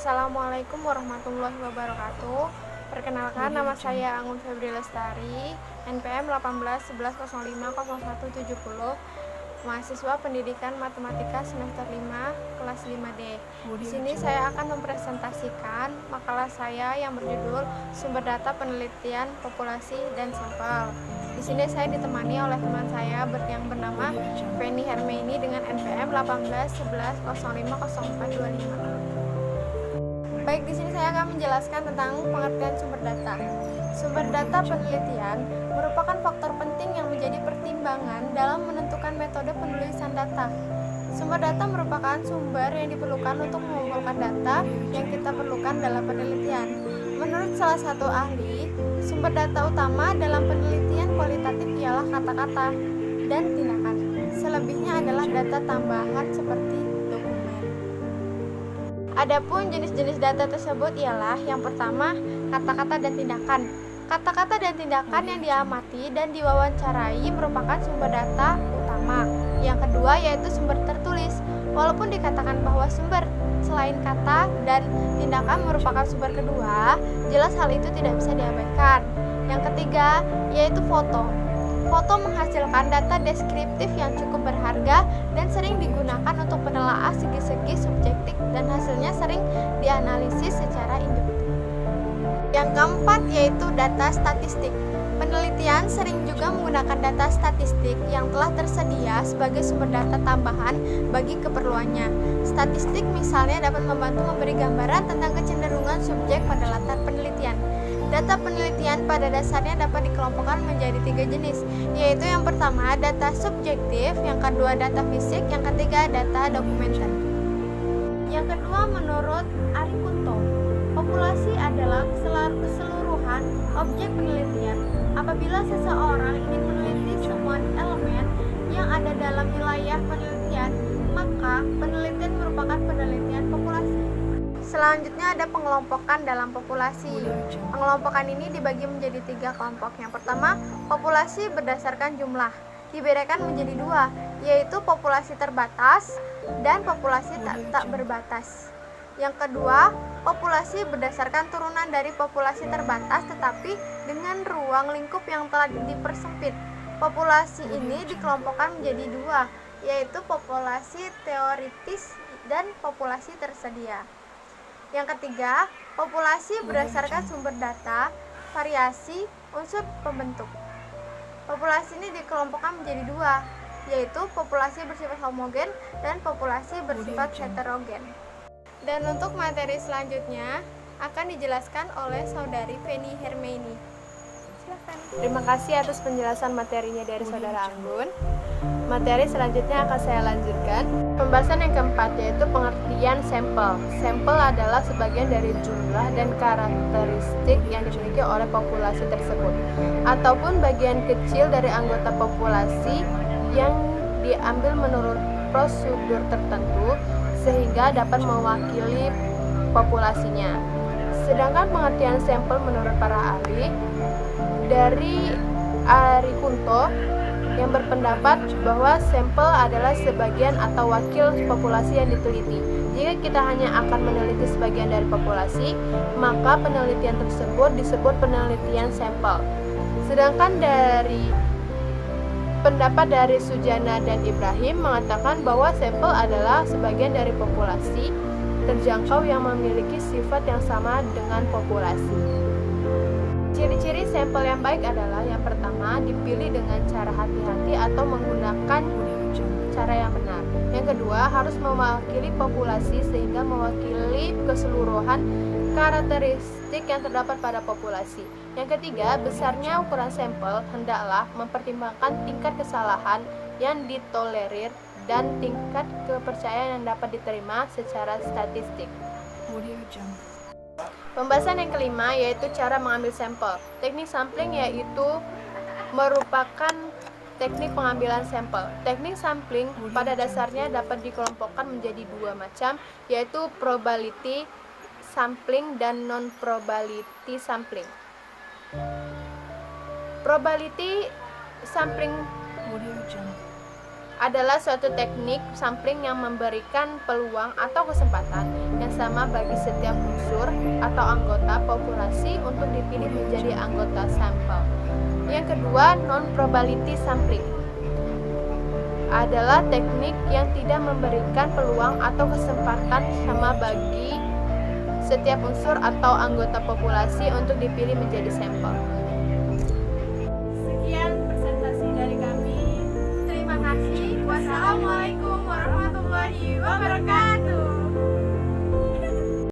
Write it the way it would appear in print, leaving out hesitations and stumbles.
Assalamualaikum warahmatullahi wabarakatuh. Perkenalkan, nama saya Anggun Febri Lestari, NPM 1811050170, mahasiswa Pendidikan Matematika semester 5, kelas 5D. Di sini saya akan mempresentasikan makalah saya yang berjudul Sumber Data Penelitian Populasi dan Sampel. Di sini saya ditemani oleh teman saya yang bernama Feni Hermaini dengan NPM 1811050425. Baik, di sini saya akan menjelaskan tentang pengertian sumber data. Sumber data penelitian merupakan faktor penting yang menjadi pertimbangan dalam menentukan metode penulisan data. Sumber data merupakan sumber yang diperlukan untuk mengumpulkan data yang kita perlukan dalam penelitian. Menurut salah satu ahli, sumber data utama dalam penelitian kualitatif ialah kata-kata dan tindakan. Selebihnya adalah data tambahan seperti dokumen. Adapun jenis-jenis data tersebut ialah yang pertama, kata-kata dan tindakan. Kata-kata dan tindakan yang diamati dan diwawancarai merupakan sumber data utama. Yang kedua yaitu sumber tertulis. Walaupun dikatakan bahwa sumber selain kata dan tindakan merupakan sumber kedua, jelas hal itu tidak bisa diabaikan. Yang ketiga yaitu foto. Foto menghasilkan data deskriptif yang cukup berharga dan sering digunakan untuk penelaah segi-segi subjektif dan hasilnya sering dianalisis secara induktif. Yang keempat yaitu data statistik. Penelitian sering juga menggunakan data statistik yang telah tersedia sebagai sumber data tambahan bagi keperluannya. Statistik misalnya dapat membantu memberi gambaran tentang kecenderungan subjek pada latar penelitian. Data penelitian pada dasarnya dapat dikelompokkan menjadi 3 jenis, yaitu yang pertama data subjektif, yang kedua data fisik, yang ketiga data dokumenter. Yang kedua menurut Ari Kunto, populasi adalah keseluruhan objek penelitian. Apabila seseorang ingin meneliti semua elemen yang ada dalam wilayah penelitian, maka penelitian merupakan penelitian populasi. Selanjutnya ada pengelompokan dalam populasi. Pengelompokan ini dibagi menjadi 3 kelompok. Yang pertama, populasi berdasarkan jumlah. Dibedakan menjadi 2, yaitu populasi terbatas dan populasi tak berbatas. Yang kedua, populasi berdasarkan turunan dari populasi terbatas tetapi dengan ruang lingkup yang telah dipersempit. Populasi ini dikelompokkan menjadi 2, yaitu populasi teoritis dan populasi tersedia. Yang ketiga, populasi berdasarkan sumber data, variasi, unsur pembentuk. Populasi ini dikelompokkan menjadi 2, yaitu populasi bersifat homogen dan populasi bersifat heterogen. Dan untuk materi selanjutnya akan dijelaskan oleh saudari Feni Hermaini. Silakan. Terima kasih atas penjelasan materinya dari saudara Anggun. Materi selanjutnya akan saya lanjutkan. Pembahasan yang keempat yaitu pengertian sampel. Sampel adalah sebagian dari jumlah dan karakteristik yang dimiliki oleh populasi tersebut, ataupun bagian kecil dari anggota populasi yang diambil menurut prosedur tertentu sehingga dapat mewakili populasinya. Sedangkan pengertian sampel menurut para ahli dari Ari Kunto yang berpendapat bahwa sampel adalah sebagian atau wakil populasi yang diteliti. Jika kita hanya akan meneliti sebagian dari populasi, maka penelitian tersebut disebut penelitian sampel. Sedangkan dari pendapat dari Sujana dan Ibrahim mengatakan bahwa sampel adalah sebagian dari populasi terjangkau yang memiliki sifat yang sama dengan populasi. Ciri-ciri sampel yang baik adalah yang pertama, dipilih dengan cara hati-hati atau menggunakan cara yang benar. Yang kedua, harus mewakili populasi sehingga mewakili keseluruhan karakteristik yang terdapat pada populasi. Yang ketiga, besarnya ukuran sampel hendaklah mempertimbangkan tingkat kesalahan yang ditolerir dan tingkat kepercayaan yang dapat diterima secara statistik. Pembahasan yang kelima yaitu cara mengambil sampel. Teknik sampling yaitu merupakan teknik pengambilan sampel. Teknik sampling pada dasarnya dapat dikelompokkan menjadi 2 macam, yaitu probability sampling dan non-probability sampling. Probability sampling adalah suatu teknik sampling yang memberikan peluang atau kesempatan yang yang sama bagi setiap unsur atau anggota populasi untuk dipilih menjadi anggota sampel. Yang kedua, non-probability sampling adalah teknik yang tidak memberikan peluang atau kesempatan sama bagi setiap unsur atau anggota populasi untuk dipilih menjadi sampel.